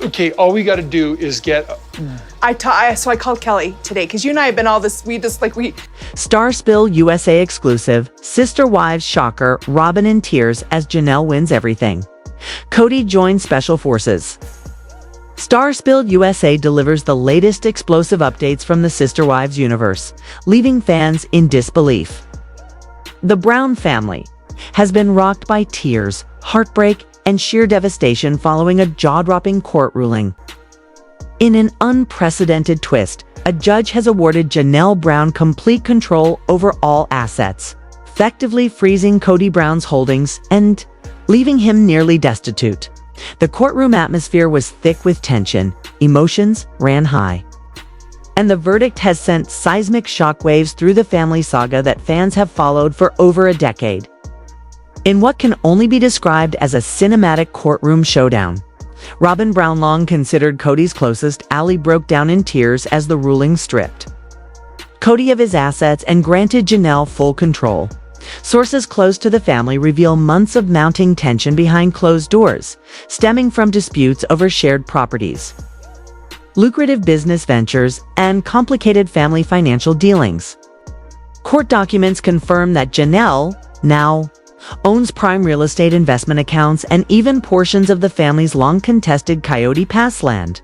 Okay, all we got to do is get. So I called Kelly today because you and I have been all this. Starspill USA exclusive. Sister Wives shocker. Robyn in tears as Janelle wins everything. Kody joins Special Forces. Starspill USA delivers the latest explosive updates from the Sister Wives universe, leaving fans in disbelief. The Brown family has been rocked by tears, heartbreak, and sheer devastation following a jaw-dropping court ruling. In an unprecedented twist, a judge has awarded Janelle Brown complete control over all assets, effectively freezing Kody Brown's holdings and leaving him nearly destitute. The courtroom atmosphere was thick with tension, emotions ran high. And the verdict has sent seismic shockwaves through the family saga that fans have followed for over a decade. In what can only be described as a cinematic courtroom showdown, Robyn Brown, long considered Kody's closest ally, broke down in tears as the ruling stripped Kody of his assets and granted Janelle full control. Sources close to the family reveal months of mounting tension behind closed doors, stemming from disputes over shared properties, lucrative business ventures, and complicated family financial dealings. Court documents confirm that Janelle now owns prime real estate investment accounts and even portions of the family's long-contested Kody Pass land,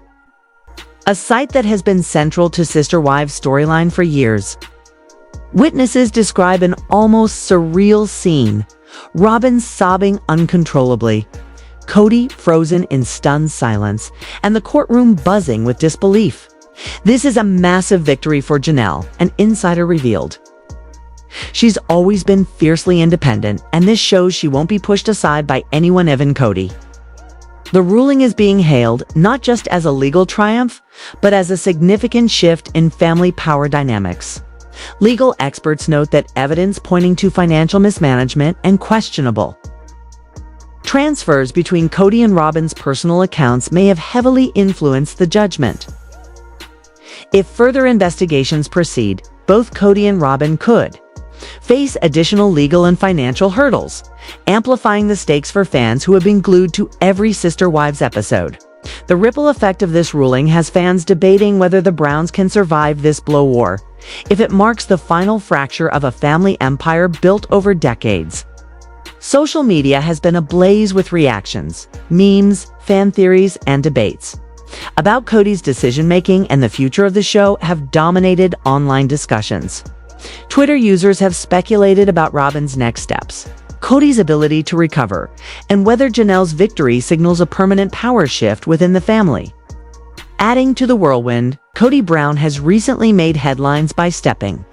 a site that has been central to Sister Wives' storyline for years. Witnesses describe an almost surreal scene, Robyn sobbing uncontrollably, Kody frozen in stunned silence, and the courtroom buzzing with disbelief. This is a massive victory for Janelle, an insider revealed. She's always been fiercely independent, and this shows she won't be pushed aside by anyone even Kody. The ruling is being hailed not just as a legal triumph, but as a significant shift in family power dynamics. Legal experts note that evidence pointing to financial mismanagement and questionable transfers between Kody and Robyn's personal accounts may have heavily influenced the judgment. If further investigations proceed, both Kody and Robyn could face additional legal and financial hurdles, amplifying the stakes for fans who have been glued to every Sister Wives episode. The ripple effect of this ruling has fans debating whether the Browns can survive this blow war, if it marks the final fracture of a family empire built over decades. Social media has been ablaze with reactions, memes, fan theories, and debates about Kody's decision-making and the future of the show have dominated online discussions. Twitter users have speculated about Robyn's next steps, Kody's ability to recover, and whether Janelle's victory signals a permanent power shift within the family. Adding to the whirlwind, Kody Brown has recently made headlines by stepping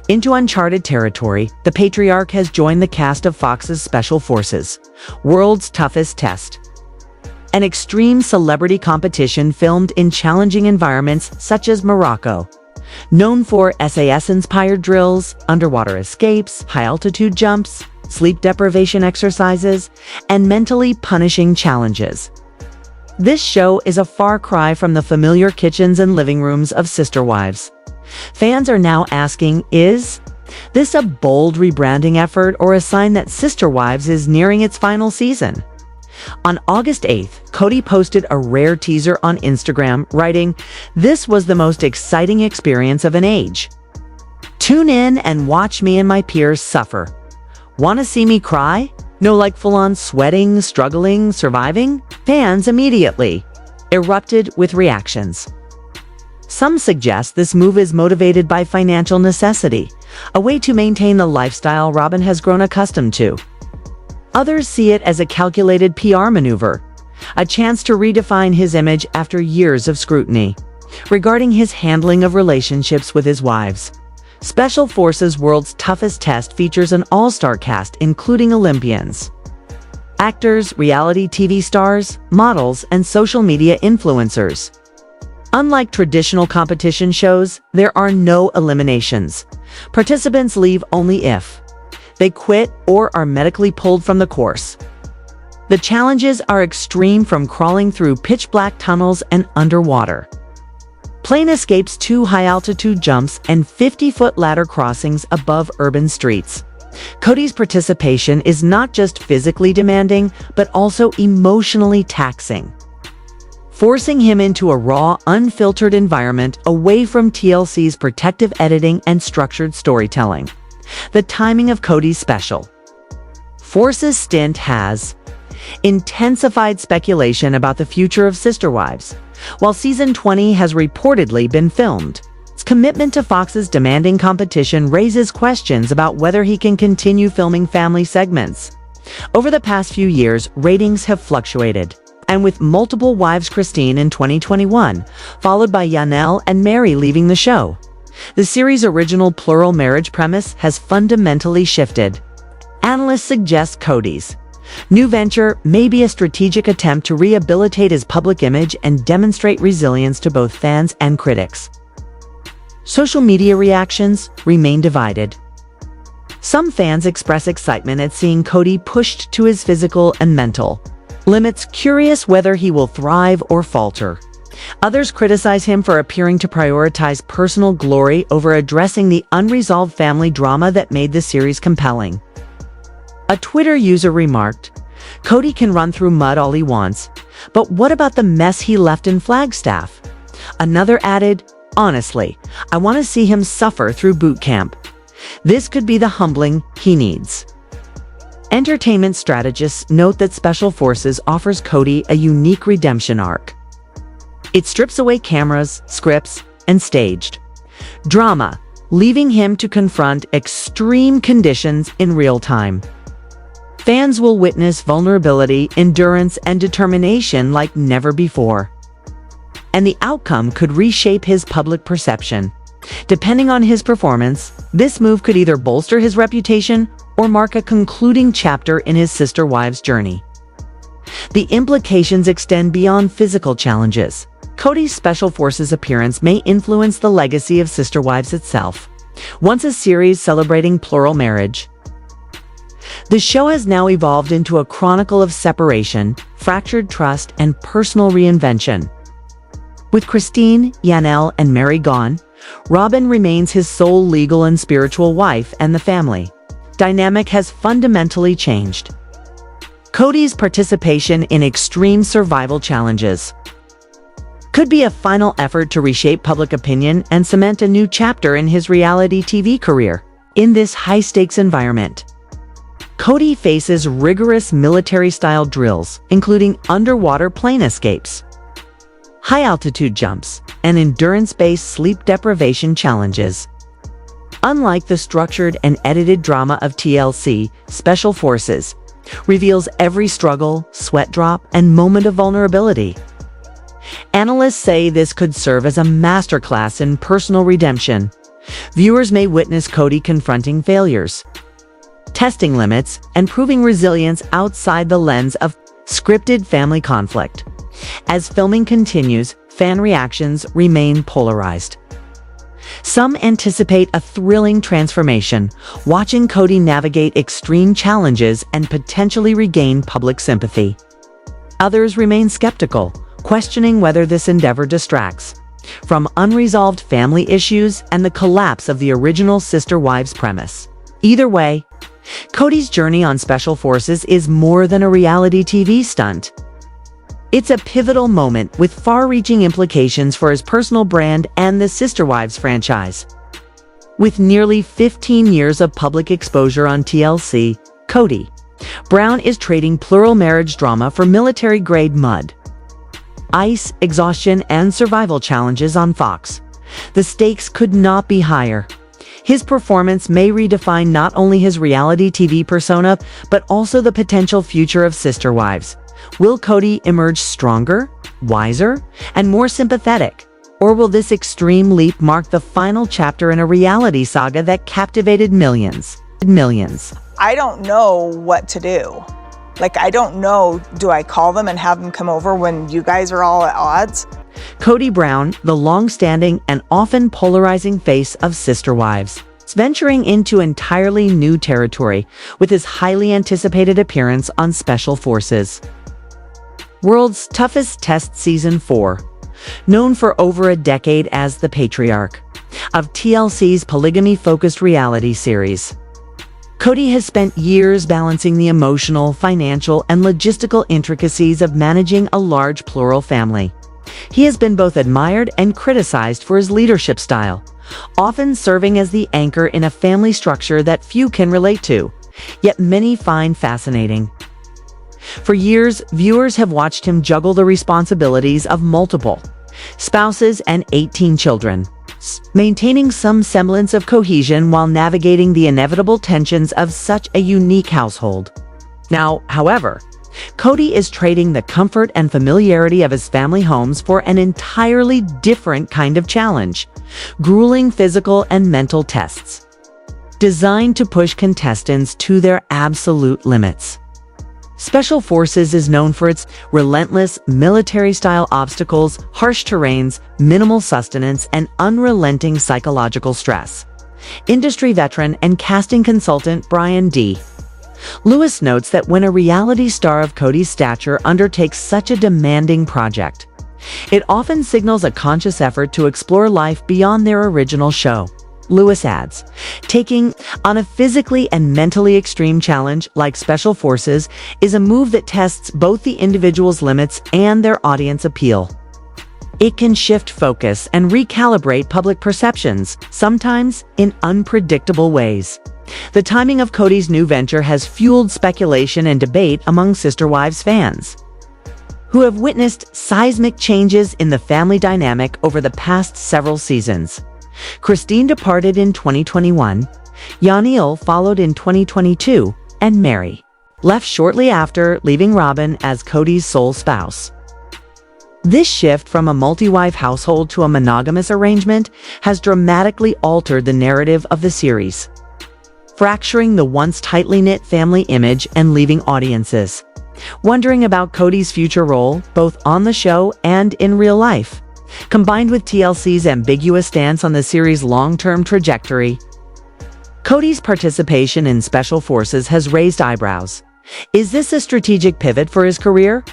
into uncharted territory. The patriarch has joined the cast of Fox's Special Forces, World's Toughest Test, an extreme celebrity competition filmed in challenging environments such as Morocco. Known for SAS-inspired drills, underwater escapes, high-altitude jumps, sleep deprivation exercises, and mentally punishing challenges. This show is a far cry from the familiar kitchens and living rooms of Sister Wives. Fans are now asking, is this a bold rebranding effort or a sign that Sister Wives is nearing its final season? On August 8th, Kody posted a rare teaser on Instagram, writing, "This was the most exciting experience of an age. Tune in and watch me and my peers suffer. Want to see me cry? No, like full-on sweating, struggling, surviving?" Fans immediately erupted with reactions. Some suggest this move is motivated by financial necessity, a way to maintain the lifestyle Robyn has grown accustomed to. Others see it as a calculated PR maneuver, a chance to redefine his image after years of scrutiny regarding his handling of relationships with his wives. Special Forces World's Toughest Test features an all-star cast including Olympians, actors, reality TV stars, models, and social media influencers. Unlike traditional competition shows, there are no eliminations. Participants leave only if they quit or are medically pulled from the course. The challenges are extreme, from crawling through pitch-black tunnels and underwater plane escapes to high-altitude jumps and 50-foot ladder crossings above urban streets. Kody's participation is not just physically demanding, but also emotionally taxing. forcing him into a raw, unfiltered environment away from TLC's protective editing and structured storytelling. The timing of Kody's special Forces stint has intensified speculation about the future of Sister Wives. While season 20 has reportedly been filmed, its commitment to Fox's demanding competition raises questions about whether he can continue filming family segments. Over the past few years, ratings have fluctuated, and with multiple wives Christine in 2021, followed by Janelle and Mary leaving the show, the series' original plural marriage premise has fundamentally shifted. Analysts suggest Kody's new venture may be a strategic attempt to rehabilitate his public image and demonstrate resilience to both fans and critics. Social media reactions remain divided. Some fans express excitement at seeing Kody pushed to his physical and mental limits, curious whether he will thrive or falter. Others criticize him for appearing to prioritize personal glory over addressing the unresolved family drama that made the series compelling. A Twitter user remarked, "Kody can run through mud all he wants, but what about the mess he left in Flagstaff?" Another added, "Honestly, I want to see him suffer through boot camp. This could be the humbling he needs." Entertainment strategists note that Special Forces offers Kody a unique redemption arc. It strips away cameras, scripts, and staged drama, leaving him to confront extreme conditions in real time. Fans will witness vulnerability, endurance, and determination like never before. And the outcome could reshape his public perception. Depending on his performance, this move could either bolster his reputation or mark a concluding chapter in his Sister Wives journey. The implications extend beyond physical challenges. Kody's Special Forces appearance may influence the legacy of Sister Wives itself. Once a series celebrating plural marriage, the show has now evolved into a chronicle of separation, fractured trust, and personal reinvention. With Christine, Janelle, and Mary gone, Robyn remains his sole legal and spiritual wife, and the family dynamic has fundamentally changed. Kody's participation in extreme survival challenges could be a final effort to reshape public opinion and cement a new chapter in his reality TV career. In this high-stakes environment, Kody faces rigorous military-style drills, including underwater plane escapes, high-altitude jumps, and endurance-based sleep deprivation challenges. Unlike the structured and edited drama of TLC, Special Forces reveals every struggle, sweat drop, and moment of vulnerability. Analysts say this could serve as a masterclass in personal redemption. Viewers may witness Kody confronting failures, testing limits, and proving resilience outside the lens of scripted family conflict. As filming continues, fan reactions remain polarized. Some anticipate a thrilling transformation, watching Kody navigate extreme challenges and potentially regain public sympathy. Others remain skeptical, questioning whether this endeavor distracts from unresolved family issues and the collapse of the original Sister Wives premise. Either way, Kody's journey on Special Forces is more than a reality TV stunt. It's a pivotal moment with far-reaching implications for his personal brand and the Sister Wives franchise. With nearly 15 years of public exposure on TLC, Kody Brown is trading plural marriage drama for military-grade mud, ice, exhaustion, and survival challenges on Fox. The stakes could not be higher. His performance may redefine not only his reality TV persona, but also the potential future of Sister Wives. Will Kody emerge stronger, wiser, and more sympathetic? Or will this extreme leap mark the final chapter in a reality saga that captivated millions? I don't know what to do. I don't know, do I call them and have them come over when you guys are all at odds? Kody Brown, the long-standing and often polarizing face of Sister Wives, is venturing into entirely new territory with his highly anticipated appearance on Special Forces. World's Toughest Test Season 4, known for over a decade as the patriarch of TLC's polygamy-focused reality series. Kody has spent years balancing the emotional, financial, and logistical intricacies of managing a large plural family. He has been both admired and criticized for his leadership style, often serving as the anchor in a family structure that few can relate to, yet many find fascinating. For years, viewers have watched him juggle the responsibilities of multiple spouses and 18 children, maintaining some semblance of cohesion while navigating the inevitable tensions of such a unique household. Now, however, Kody is trading the comfort and familiarity of his family homes for an entirely different kind of challenge: grueling physical and mental tests, designed to push contestants to their absolute limits. Special Forces is known for its relentless military-style obstacles, harsh terrains, minimal sustenance, and unrelenting psychological stress. Industry veteran and casting consultant Brian D. Lewis notes that when a reality star of Kody's stature undertakes such a demanding project, it often signals a conscious effort to explore life beyond their original show. Lewis adds, taking on a physically and mentally extreme challenge like Special Forces is a move that tests both the individual's limits and their audience appeal. It can shift focus and recalibrate public perceptions, sometimes in unpredictable ways. The timing of Kody's new venture has fueled speculation and debate among Sister Wives fans, who have witnessed seismic changes in the family dynamic over the past several seasons. Christine departed in 2021, Janelle followed in 2022, and Mary left shortly after, leaving Robyn as Kody's sole spouse. This shift from a multi-wife household to a monogamous arrangement has dramatically altered the narrative of the series, fracturing the once tightly knit family image and leaving audiences wondering about Kody's future role, both on the show and in real life. Combined with TLC's ambiguous stance on the series' long-term trajectory, Kody's participation in Special Forces has raised eyebrows. Is this a strategic pivot for his career?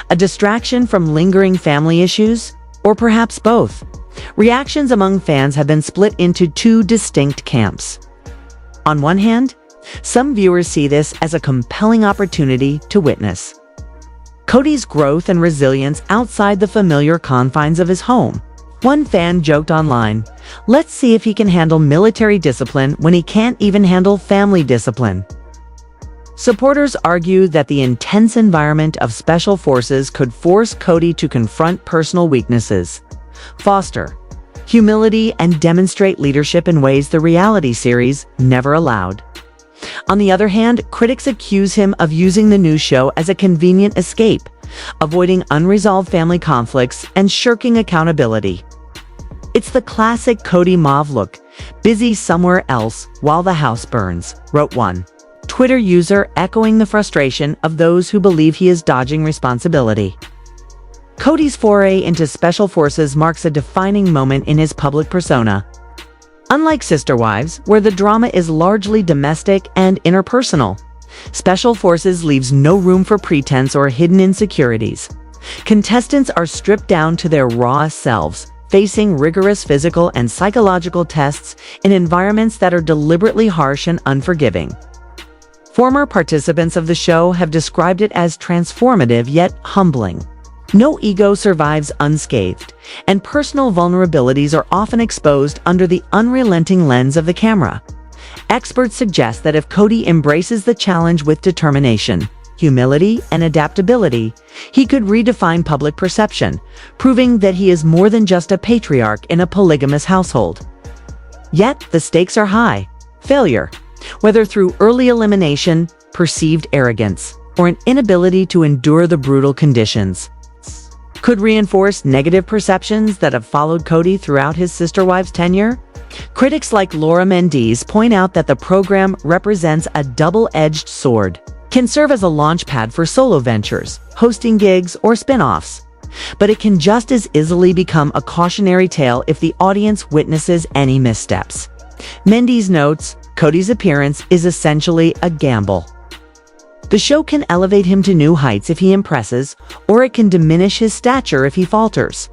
A distraction from lingering family issues? Or perhaps both? Reactions among fans have been split into two distinct camps. On one hand, some viewers see this as a compelling opportunity to witness Kody's growth and resilience outside the familiar confines of his home. One fan joked online, "Let's see if he can handle military discipline when he can't even handle family discipline." Supporters argue that the intense environment of Special Forces could force Kody to confront personal weaknesses, foster humility, and demonstrate leadership in ways the reality series never allowed. On the other hand, critics accuse him of using the new show as a convenient escape, avoiding unresolved family conflicts and shirking accountability. "It's the classic Kody Mauve look, busy somewhere else while the house burns," wrote one Twitter user, echoing the frustration of those who believe he is dodging responsibility. Kody's foray into Special Forces marks a defining moment in his public persona. Unlike Sister Wives, where the drama is largely domestic and interpersonal, Special Forces leaves no room for pretense or hidden insecurities. Contestants are stripped down to their rawest selves, facing rigorous physical and psychological tests in environments that are deliberately harsh and unforgiving. Former participants of the show have described it as transformative yet humbling. No ego survives unscathed, and personal vulnerabilities are often exposed under the unrelenting lens of the camera. Experts suggest that if Kody embraces the challenge with determination, humility, and adaptability, he could redefine public perception, proving that he is more than just a patriarch in a polygamous household. Yet, the stakes are high. Failure, whether through early elimination, perceived arrogance, or an inability to endure the brutal conditions, could reinforce negative perceptions that have followed Kody throughout his Sister Wives tenure. Critics like Laura Mendes point out that the program represents a double-edged sword, can serve as a launchpad for solo ventures, hosting gigs, or spin-offs. But it can just as easily become a cautionary tale if the audience witnesses any missteps. Mendes notes, Kody's appearance is essentially a gamble. The show can elevate him to new heights if he impresses, or it can diminish his stature if he falters.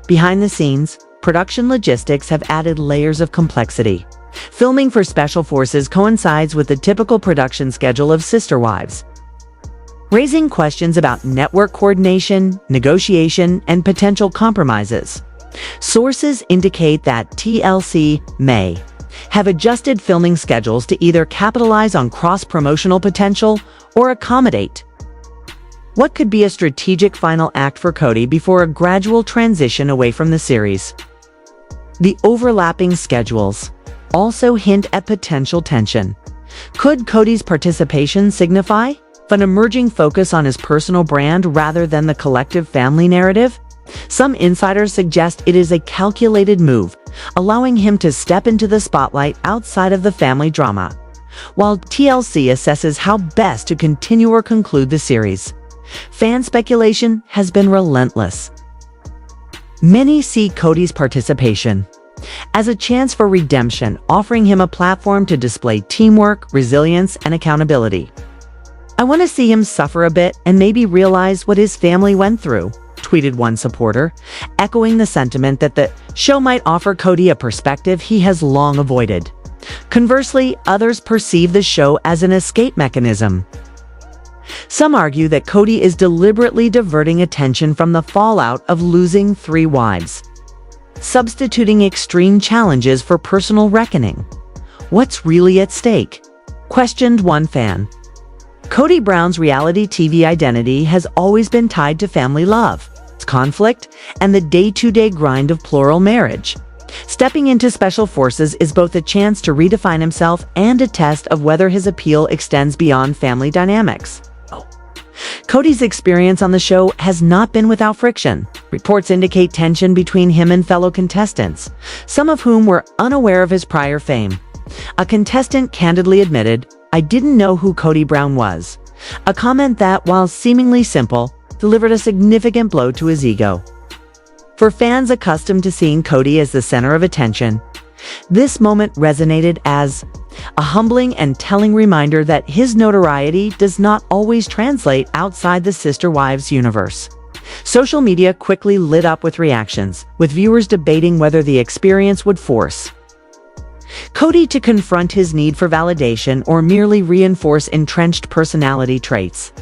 Behind the scenes, production logistics have added layers of complexity. Filming for Special Forces coincides with the typical production schedule of Sister Wives, raising questions about network coordination, negotiation, and potential compromises. Sources indicate that TLC may have adjusted filming schedules to either capitalize on cross-promotional potential or accommodate what could be a strategic final act for Kody before a gradual transition away from the series. The overlapping schedules also hint at potential tension. Could Kody's participation signify an emerging focus on his personal brand rather than the collective family narrative? Some insiders suggest it is a calculated move, allowing him to step into the spotlight outside of the family drama, while TLC assesses how best to continue or conclude the series. Fan speculation has been relentless. Many see Kody's participation as a chance for redemption, offering him a platform to display teamwork, resilience, and accountability. "I want to see him suffer a bit and maybe realize what his family went through," tweeted one supporter, echoing the sentiment that the show might offer Kody a perspective he has long avoided. Conversely, others perceive the show as an escape mechanism. Some argue that Kody is deliberately diverting attention from the fallout of losing 3 wives, substituting extreme challenges for personal reckoning. "What's really at stake?" questioned one fan. Kody Brown's reality TV identity has always been tied to family love, conflict, and the day-to-day grind of plural marriage. Stepping into Special Forces is both a chance to redefine himself and a test of whether his appeal extends beyond family dynamics. Kody's experience on the show has not been without friction. Reports indicate tension between him and fellow contestants, some of whom were unaware of his prior fame. A contestant candidly admitted, "I didn't know who Kody Brown was," a comment that, while seemingly simple, delivered a significant blow to his ego. For fans accustomed to seeing Kody as the center of attention, this moment resonated as a humbling and telling reminder that his notoriety does not always translate outside the Sister Wives universe. Social media quickly lit up with reactions, with viewers debating whether the experience would force Kody to confront his need for validation or merely reinforce entrenched personality traits.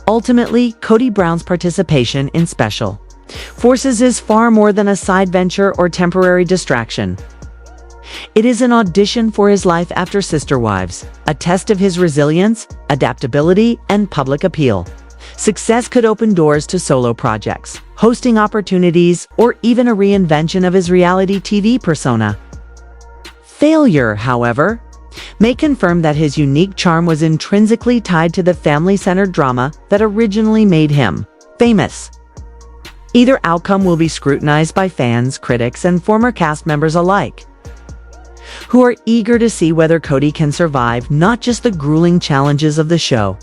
Ultimately, Kody Brown's participation in Special Forces is far more than a side venture or temporary distraction. It is an audition for his life after Sister Wives, a test of his resilience, adaptability, and public appeal. Success could open doors to solo projects, hosting opportunities, or even a reinvention of his reality TV persona. Failure, however, may confirm that his unique charm was intrinsically tied to the family-centered drama that originally made him famous. Either outcome will be scrutinized by fans, critics, and former cast members alike, who are eager to see whether Kody can survive not just the grueling challenges of the show,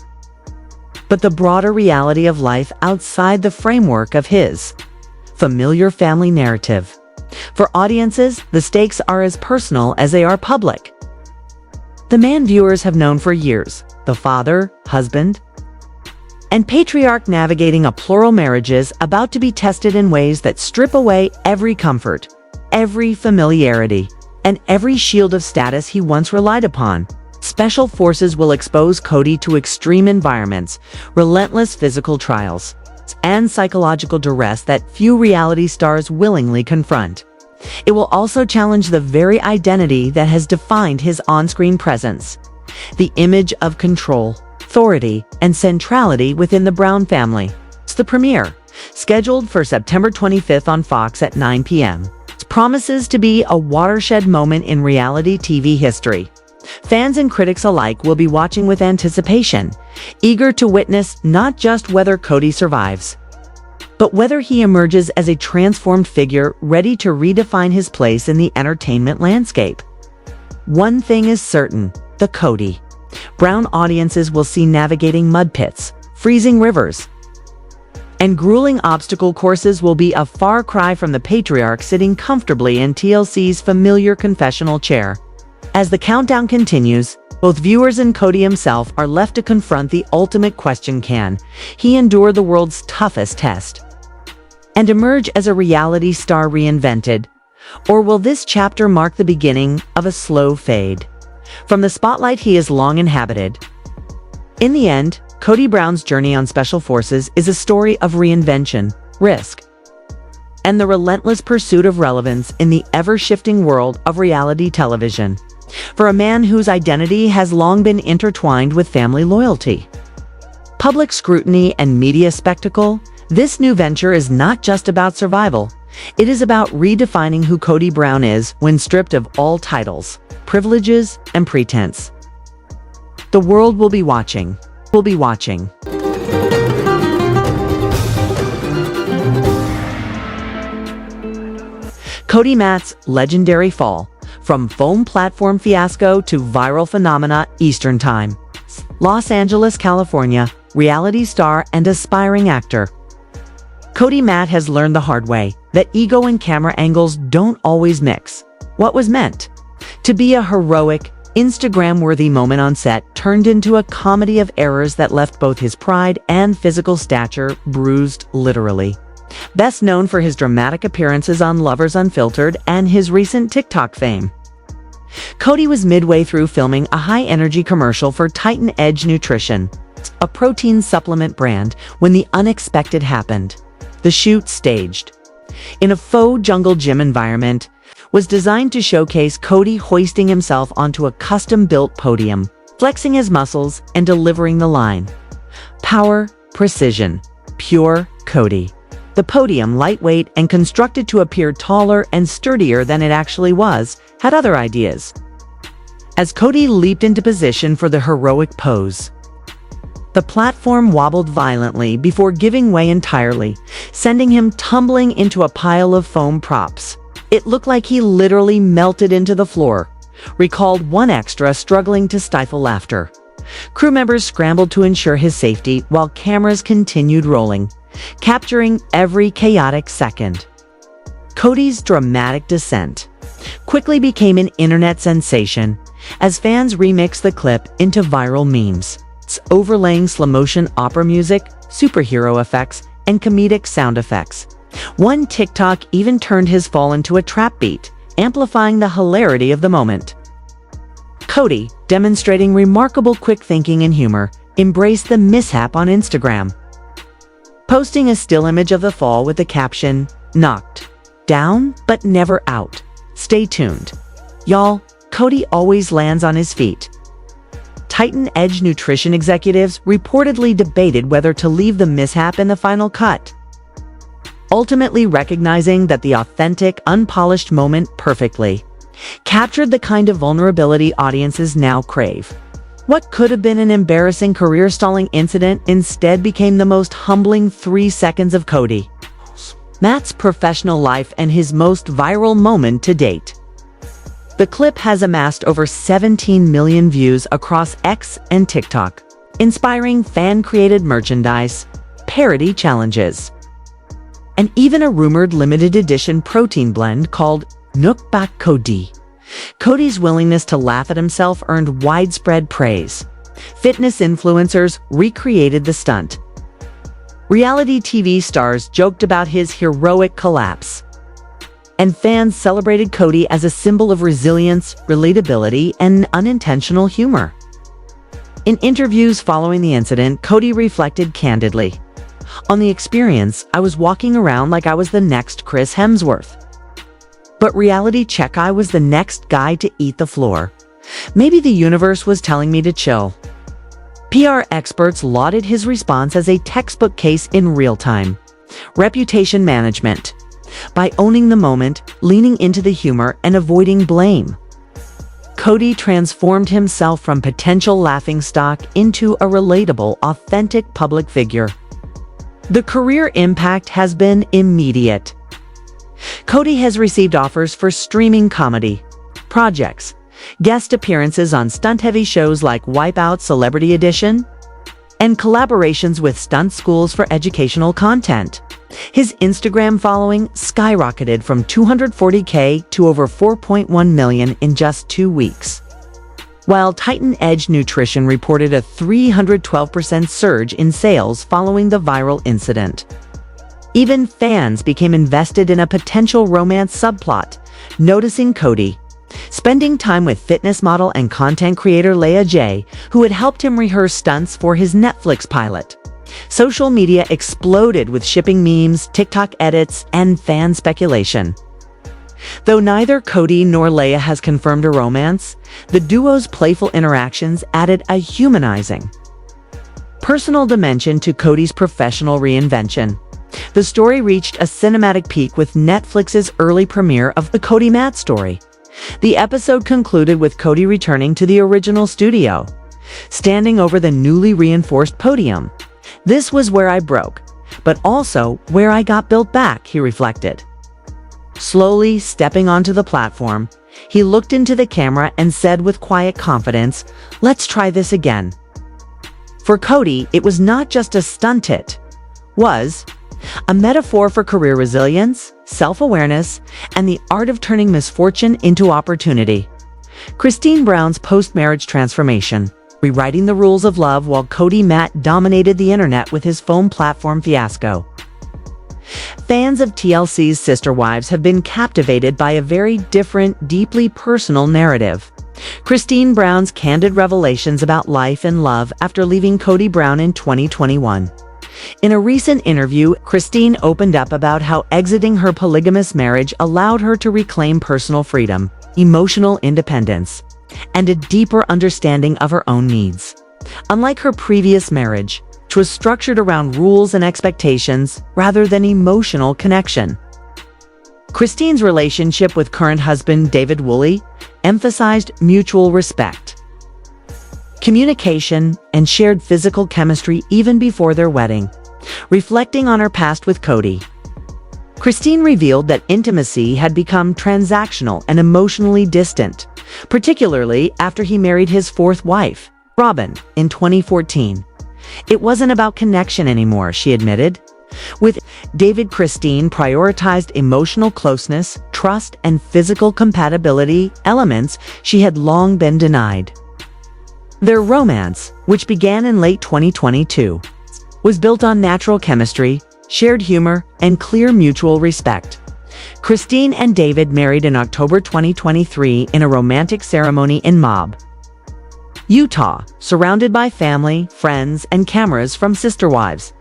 but the broader reality of life outside the framework of his familiar family narrative. For audiences, the stakes are as personal as they are public. The man viewers have known for years, the father, husband, and patriarch navigating a plural marriages about to be tested in ways that strip away every comfort, every familiarity, and every shield of status he once relied upon. Special Forces will expose Kody to extreme environments, relentless physical trials, and psychological duress that few reality stars willingly confront. It will also challenge the very identity that has defined his on-screen presence, the image of control, authority, and centrality within the Brown family. It's the premiere, scheduled for September 25th on Fox at 9 p.m. It promises to be a watershed moment in reality TV history. Fans and critics alike will be watching with anticipation, eager to witness not just whether Kody survives, but whether he emerges as a transformed figure ready to redefine his place in the entertainment landscape. One thing is certain, the Kody Brown audiences will see navigating mud pits, freezing rivers, and grueling obstacle courses will be a far cry from the patriarch sitting comfortably in TLC's familiar confessional chair. As the countdown continues, both viewers and Kody himself are left to confront the ultimate question: can he endure the world's toughest test and emerge as a reality star reinvented? Or will this chapter mark the beginning of a slow fade from the spotlight he has long inhabited? In the end, Kody Brown's journey on Special Forces is a story of reinvention, risk, and the relentless pursuit of relevance in the ever-shifting world of reality television. For a man whose identity has long been intertwined with family loyalty, public scrutiny, and media spectacle, this new venture is not just about survival. It is about redefining who Kody Brown is when stripped of all titles, privileges, and pretense. The world will be watching. Kody Matt's legendary fall, from foam platform fiasco to viral phenomena. Eastern Time, Los Angeles, California, reality star and aspiring actor. Kody Matt has learned the hard way that ego and camera angles don't always mix. What was meant to be a heroic, Instagram-worthy moment on set turned into a comedy of errors that left both his pride and physical stature bruised, literally. Best known for his dramatic appearances on Lovers Unfiltered and his recent TikTok fame, Kody was midway through filming a high-energy commercial for Titan Edge Nutrition, a protein supplement brand, when the unexpected happened. The shoot, staged in a faux jungle gym environment, was designed to showcase Kody hoisting himself onto a custom-built podium, flexing his muscles, and delivering the line, "Power, precision, pure Kody." The podium, lightweight and constructed to appear taller and sturdier than it actually was, had other ideas. As Kody leaped into position for the heroic pose, the platform wobbled violently before giving way entirely, sending him tumbling into a pile of foam props. It looked like he literally melted into the floor, recalled one extra struggling to stifle laughter. Crew members scrambled to ensure his safety while cameras continued rolling, capturing every chaotic second. Kody's dramatic descent quickly became an internet sensation as fans remixed the clip into viral memes, overlaying slow-motion opera music, superhero effects, and comedic sound effects. One TikTok even turned his fall into a trap beat, amplifying the hilarity of the moment. Kody, demonstrating remarkable quick thinking and humor, embraced the mishap on Instagram, posting a still image of the fall with the caption, "Knocked down, but never out. Stay tuned. Y'all, Kody always lands on his feet." Titan Edge Nutrition executives reportedly debated whether to leave the mishap in the final cut, ultimately recognizing that the authentic, unpolished moment perfectly captured the kind of vulnerability audiences now crave. What could have been an embarrassing career-stalling incident instead became the most humbling 3 seconds of Kody Matt's professional life and his most viral moment to date. The clip has amassed over 17 million views across X and TikTok, inspiring fan-created merchandise, parody challenges, and even a rumored limited edition protein blend called Knockback Kody. Kody's willingness to laugh at himself earned widespread praise. Fitness influencers recreated the stunt. Reality TV stars joked about his heroic collapse, and fans celebrated Kody as a symbol of resilience, relatability, and unintentional humor. In interviews following the incident, Kody reflected candidly, "On the experience, I was walking around like I was the next Chris Hemsworth. But reality check, I was the next guy to eat the floor. Maybe the universe was telling me to chill." PR experts lauded his response as a textbook case in real time. Reputation management. By owning the moment, leaning into the humor, and avoiding blame, Kody transformed himself from potential laughingstock into a relatable, authentic public figure. The career impact has been immediate. Kody has received offers for streaming comedy projects, guest appearances on stunt-heavy shows like Wipeout Celebrity Edition, and collaborations with stunt schools for educational content. His Instagram following skyrocketed from 240K to over 4.1 million in just 2 weeks, while Titan Edge Nutrition reported a 312% surge in sales following the viral incident. Even fans became invested in a potential romance subplot, noticing Kody, spending time with fitness model and content creator Leia J, who had helped him rehearse stunts for his Netflix pilot. Social media exploded with shipping memes, TikTok edits, and fan speculation. Though neither Kody nor Leia has confirmed a romance, the duo's playful interactions added a humanizing, personal dimension to Kody's professional reinvention. The story reached a cinematic peak with Netflix's early premiere of The Kody Matt Story. The episode concluded with Kody returning to the original studio, standing over the newly reinforced podium. "This was where I broke, but also where I got built back," he reflected. Slowly stepping onto the platform, he looked into the camera and said with quiet confidence, "Let's try this again." For Kody, it was not just a stunt, it was a metaphor for career resilience, self-awareness, and the art of turning misfortune into opportunity. Kody Brown's post-marriage transformation, rewriting the rules of love while Kody Matt dominated the internet with his phone platform fiasco. Fans of TLC's Sister Wives have been captivated by a very different, deeply personal narrative. Kody Brown's candid revelations about life and love after leaving Kody Brown in 2021. In a recent interview, Kody opened up about how exiting her polygamous marriage allowed her to reclaim personal freedom, emotional independence, and a deeper understanding of her own needs. Unlike her previous marriage, which was structured around rules and expectations rather than emotional connection. Kody's relationship with current husband David Woolley emphasized mutual respect, communication, and shared physical chemistry even before their wedding. Reflecting on her past with Kody, Kody revealed that intimacy had become transactional and emotionally distant, particularly after he married his fourth wife, Robyn, in 2014. "It wasn't about connection anymore," she admitted. With David, Kody prioritized emotional closeness, trust, and physical compatibility, elements she had long been denied. Their romance, which began in late 2022, was built on natural chemistry, shared humor, and clear mutual respect. Kody and David married in October 2023 in a romantic ceremony in Moab, Utah, surrounded by family, friends, and cameras from Sister Wives.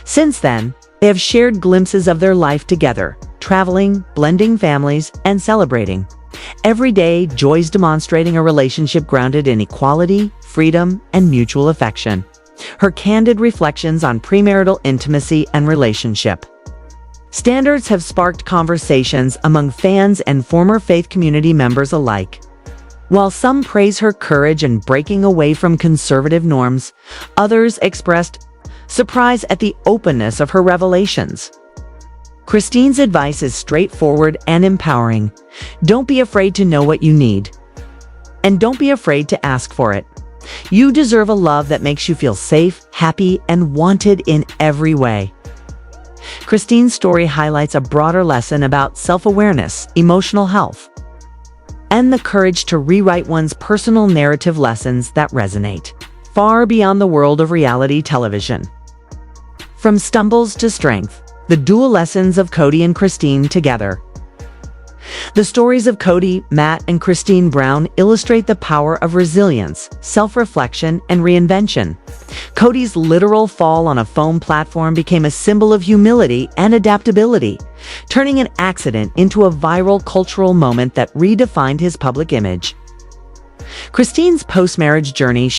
Since then, they have shared glimpses of their life together, traveling, blending families, and celebrating everyday joys, demonstrating a relationship grounded in equality, freedom, and mutual affection. Her candid reflections on premarital intimacy and relationship standards have sparked conversations among fans and former faith community members alike. While some praise her courage in breaking away from conservative norms, others expressed surprise at the openness of her revelations. Kody's advice is straightforward and empowering. Don't be afraid to know what you need. And don't be afraid to ask for it. You deserve a love that makes you feel safe, happy, and wanted in every way. Kody's story highlights a broader lesson about self-awareness, emotional health, and the courage to rewrite one's personal narrative, lessons that resonate far beyond the world of reality television. From stumbles to strength, the dual lessons of Kody and Kody together. The stories of Kody, Matt, and Kody Brown illustrate the power of resilience, self-reflection, and reinvention. Kody's literal fall on a foam platform became a symbol of humility and adaptability, turning an accident into a viral cultural moment that redefined his public image. Kody's post-marriage journey